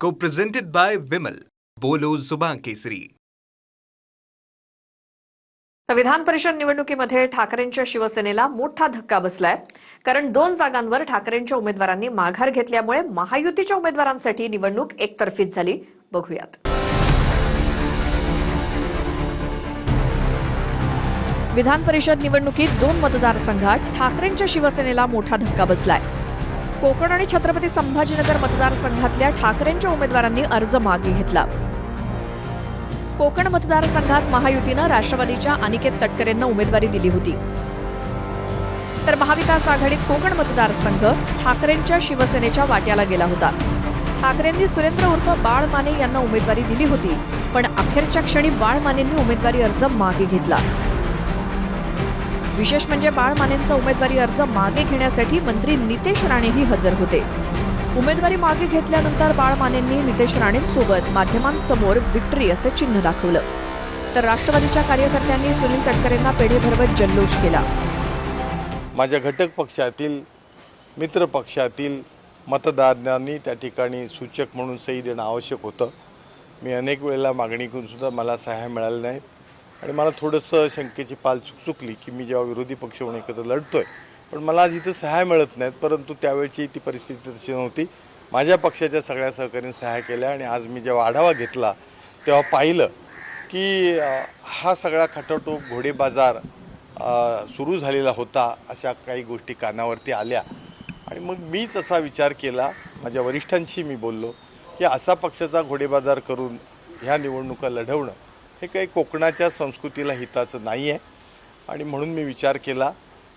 Co-presented by Vimal. बोलो जुबान केसरी. विधान परिषद निवडणुकीमध्ये ठाकरेंच्या शिवसेनेला मोठा धक्का बसलाय. कारण 2 जागांवर ठाकरेंच्या उमेदवारांनी माघार घेतल्यामुळे महायुतीच्या उमेदवारांसाठी निवडणूक एकतर्फीच झाली. बघूयात. विधान परिषद निवडणुकीत 2 मतदारसंघात ठाकरेंच्या शिवसेनेला मोठा धक्का बसलाय. कोकण आणि छत्रपती संभाजीनगर मतदारसंघातल्या ठाकरेंच्या उमेदवारांनी अर्ज मागे घेतला. कोकण मतदारसंघात महायुतीनं राष्ट्रवादीच्या अनिकेत तटकरेंना उमेदवारी दिली होती. तर महाविकास आघाडीत कोकण मतदारसंघ ठाकरेंच्या शिवसेनेच्या वाट्याला गेला होता. ठाकरेंनी सुरेंद्र उर्फ बाळ माने यांना उमेदवारी दिली होती, पण अखेरच्या क्षणी बाळ मानेंनी उमेदवारी अर्ज मागे घेतला. विशेष म्हणजे बाळ मानेंचा उमेदवारी अर्ज मागे घेण्यासाठी मंत्री नितेश राणेही हजर होते. उमेदवारी मागे घेतल्यानंतर बाळ मानेंनी नितेश राणेंसोबत माध्यमांसमोर विक्ट्री असे चिन्ह दाखवलं. तर राष्ट्रवादीच्या कार्यकर्त्यांनी सुनील तटकरेंना पेढे भरवत जल्लोष केला. माझ्या घटक पक्षातील मित्र पक्षातील मतदारांनी त्या ठिकाणी सूचक म्हणून सही देणं आवश्यक होतं. मी अनेक वेळेला मागणी करून सुद्धा मला सह्या मिळाल्या नाहीत आणि मला थोडंसं शंकेची पाल चुकचुकली की मी जेव्हा विरोधी पक्ष म्हणून एकत्र लढतोय पण मला आज इथं सह्या मिळत नाहीत. परंतु त्यावेळची ती परिस्थिती तशी नव्हती. माझ्या पक्षाच्या सगळ्या सहकाऱ्यांनी सह्या केल्या आणि आज मी जेव्हा आढावा घेतला तेव्हा पाहिलं की हा सगळा खटाटोप घोडेबाजार सुरू झालेला होता. अशा काही गोष्टी कानावरती आल्या आणि मग मीच असा विचार केला, माझ्या वरिष्ठांशी मी बोललो की असा पक्षाचा घोडेबाजार करून ह्या निवडणुका लढवणं हे काही कोकणाच्या संस्कृतीला हिताचं नाही आहे आणि म्हणून मी विचार केला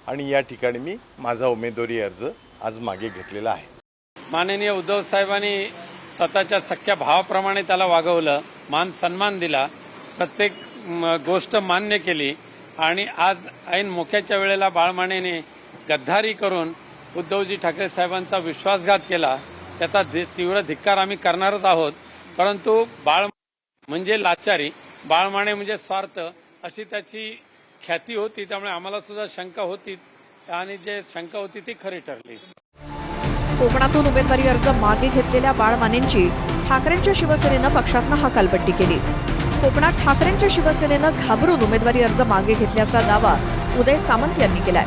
आणि या ठिकाणी मी माझा उमेदवारी अर्ज आज मागे घेतलेला आहे. माननीय उद्धव साहेबांनी स्वतःच्या सख्या भावाप्रमाणे त्याला वागवलं, मान सन्मान दिला, प्रत्येक गोष्ट मान्य केली आणि आज ऐन मोक्याच्या वेळेला बाळमानेने गद्दारी करून उद्धवजी ठाकरे साहेबांचा विश्वासघात केला. त्याचा तीव्र धिक्कार आम्ही करणारच आहोत. परंतु बाळ म्हणजे लाचारी, बाळमाने म्हणजे स्वार्थ अशी त्याची ख्याती होती. त्यामुळे आम्हाला सुद्धा शंका होतीच आणि जे शंका होती ती खरी ठरली. कोकणातून उमेदवारी अर्ज मागे घेतलेल्या बाळ मानेंची ठाकरेंच्या शिवसेनेनं पक्षातनं हकालपट्टी केली. कोकणात ठाकरेंच्या शिवसेनेनं घाबरून उमेदवारी अर्ज मागे घेतल्याचा दावा उदय सामंत यांनी केलाय.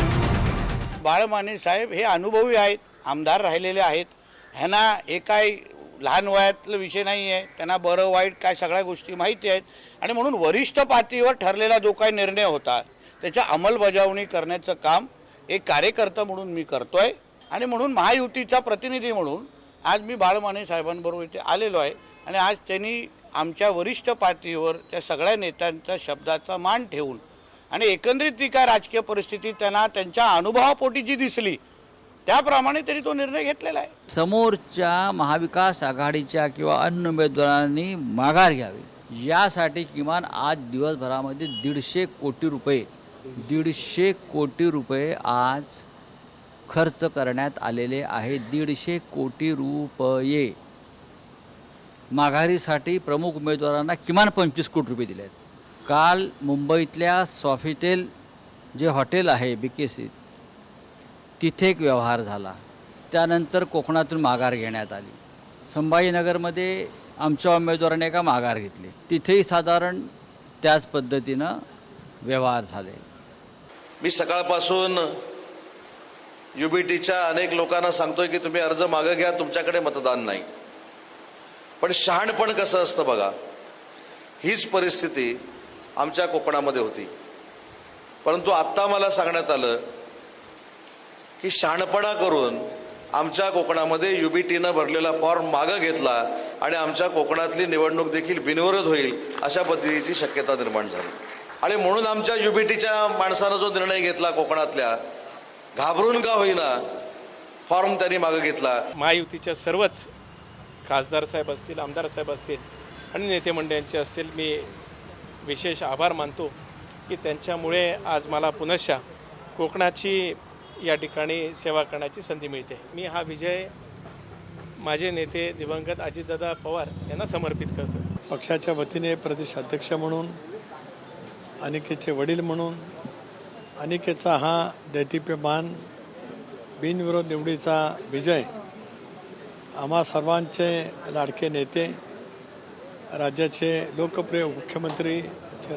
बाळ माने साहेब हे अनुभवी आहेत, आमदार राहिलेले आहेत. ह्यांना हे काय लहान वयातलं विषय नाही आहे. त्यांना बरं वाईट काय सगळ्या गोष्टी माहिती आहेत आणि म्हणून वरिष्ठ पातळीवर ठरलेला जो काही निर्णय होता त्याच्या अंमलबजावणी करण्याचं काम एक कार्यकर्ता म्हणून मी करतोय आणि म्हणून महायुतीचा प्रतिनिधी म्हणून आज मी बाळ माने साहेबांबरोबर इथे आलेलो आहे आणि आज त्यांनी आमच्या वरिष्ठ पातळीवर त्या सगळ्या नेत्यांच्या शब्दाचा मान ठेवून आणि एकंदरीत ती काय राजकीय परिस्थिती त्यांना त्यांच्या अनुभवापोटी जी दिसली त्याप्रमाणे त्यांनी तो निर्णय घेतलेला आहे. समोरच्या महाविकास आघाडीच्या किंवा अन्य उमेदवारांनी माघार घ्यावी यासाठी किमान आज दिवसभरामध्ये 150 कोटी रुपये आज खर्च करण्यात आलेले आहे. 150 कोटी रुपये माघारीसाठी प्रमुख उमेदवारांना किमान 25 कोटी रुपये दिले आहेत. काल मुंबईतल्या सॉफिटेल जे हॉटेल आहे BKC तिथे एक व्यवहार झाला. त्यानंतर कोकणातून माघार घेण्यात आली. संभाजीनगरमध्ये आमच्या उमेदवाराने का माघार घेतली, तिथेही साधारण त्याच पद्धतीनं व्यवहार झाले. मी सकाळपासून UBTच्या अनेक लोकांना सांगतोय की तुम्ही अर्ज मागे घ्या, तुमच्याकडे मतदान नाही. पण शहाणपण कसं असतं बघा. हीच परिस्थिती आमच्या कोकणामध्ये होती. परंतु आत्ता मला सांगण्यात आलं की शहाणपणा करून आमच्या कोकणामध्ये UBTनं भरलेला फॉर्म मागं घेतला आणि आमच्या कोकणातली निवडणूक देखील बिनविरोध होईल अशा पद्धतीची शक्यता निर्माण झाली. आणि म्हणून आमच्या UBTच्या माणसानं जो निर्णय घेतला कोकणातल्या, घाबरून का होईना फॉर्म त्यांनी मागं घेतला. महायुतीच्या सर्वच खासदार साहेब असतील, आमदार साहेब असतील आणि नेते मंडळींचे असतील, मी विशेष आभार मानतो की त्यांच्यामुळे आज मला पुनश्च कोकणाची या ठिकाणी सेवा करण्याची संधी मिळते. मी हा विजय माझे नेते दिवंगत अजितदादा पवार यांना समर्पित करतो. पक्षाच्या वतीने प्रदेशाध्यक्ष म्हणून, अनिकेतचे वडील म्हणून, अनिकेतचा हा दैदिप्यमान बिनविरोध निवडीचा विजय आम्हा सर्वांचे लाडके नेते, राज्याचे लोकप्रिय मुख्यमंत्री,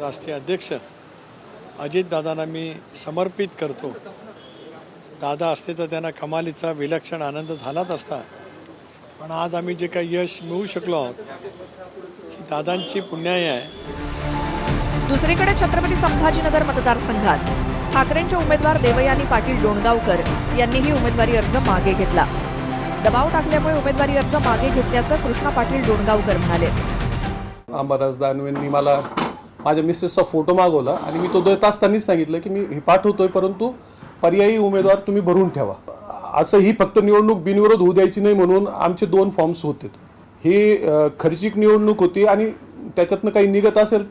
राष्ट्रीय अध्यक्ष अजितदादांना मी समर्पित करतो. दादा असते तर त्यांना कमालीचा विलक्षण आनंद झालाच असता. पण आज आम्ही जे काही यश मिळवू शकलो आहोत ही दादांची पुण्याई आहे. दुसरीकडे छत्रपती संभाजीनगर मतदारसंघात ठाकरेंचे उमेदवार देवयानी पाटील डोणगावकर यांनीही उमेदवारी अर्ज मागे घेतला. दबाव टाकल्यामुळे उमेदवारी अर्ज मागे घेतल्याचं कृष्णा पाटील डोणगावकर म्हणाले. अंबादास दानवेंनी मला माझ्या मिसेसचा फोटो मागवला आणि मी तो देत असतानाच सांगितलं की मी हे पाठवतोय, परंतु पर्यायी उमेदवार तुम्ही भरून ठेवा. असं ही फक्त निवडणूक बिनविरोध होऊ द्यायची नाही म्हणून आमचे 2 फॉर्म्स होते. ही खर्चिक निवडणूक होती आणि त्याच्यातनं काही निघत असेल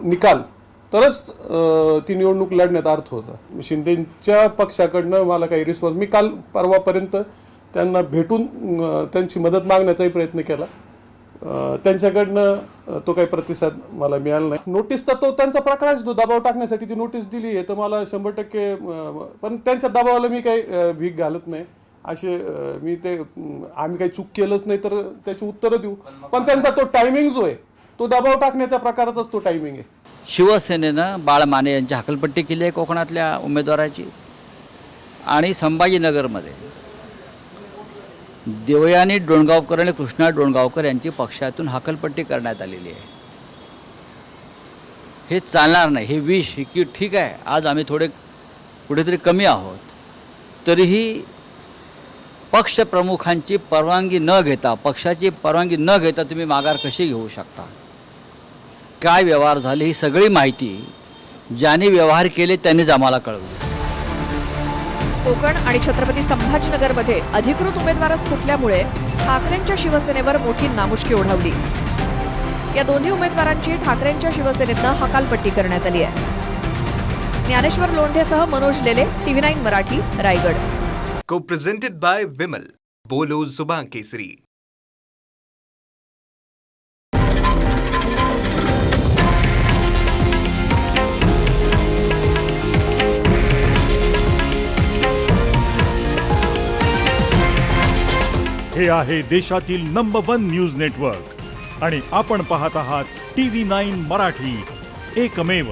निकाल तरच ती निवडणूक लढण्यात अर्थ होता. शिंदेच्या पक्षाकडनं मला काही रिस्पॉन्स, मी काल परवापर्यंत त्यांना भेटून त्यांची मदत मागण्याचाही प्रयत्न केला. त्यांच्याकडनं तो काही प्रतिसाद मला मिळाला नाही. नोटीस तर तो त्यांचा प्रकारच, तो दबाव टाकण्यासाठी ती नोटीस दिली आहे तर मला 100%, पण त्यांच्या दबावाला मी काही भीक घालत नाही. असे मी ते आम्ही काही चूक केलंच नाही तर त्याची उत्तरं देऊ, पण त्यांचा तो टायमिंग जो आहे तो दबाव टाकण्याच्या प्रकाराचाच तो टायमिंग आहे. शिवसेनेनं बाळ माने यांची हकलपट्टी केली आहे कोकणातल्या उमेदवाराची, आणि संभाजीनगरमध्ये देवयानी डोणगावकर आणि कृष्णा डोणगावकर यांची पक्षातून हकलपट्टी करण्यात आलेली आहे. हे चालणार नाही. हे विष की ठीक आहे, आज आम्ही थोडे कुठेतरी कमी आहोत, तरीही पक्षप्रमुखांची परवानगी न घेता, पक्षाची परवानगी न घेता तुम्ही माघार कशी घेऊ शकता? काय व्यवहार झाले ही सगळी माहिती ज्यांनी व्यवहार केले त्यांनीच आम्हाला कळवली. कोकण आणि छत्रपती संभाजीनगरमध्ये अधिकृत उमेदवारच फुटल्यामुळे ठाकरेंच्या शिवसेनेवर मोठी नामुष्की ओढावली. या दोन्ही उमेदवारांची ठाकरेंच्या शिवसेनेतनं हकालपट्टी करण्यात आली आहे. ज्ञानेश्वर लोंढेसह मनोज लेले, TV9 मराठी, रायगड. को प्रेझेंटेड बाय विमल. बोलो जुबान केसरी. हे आहे देशातील नंबर 1 न्यूज नेटवर्क आणि आपण पाहत आहात TV9 मराठी, एकमेव.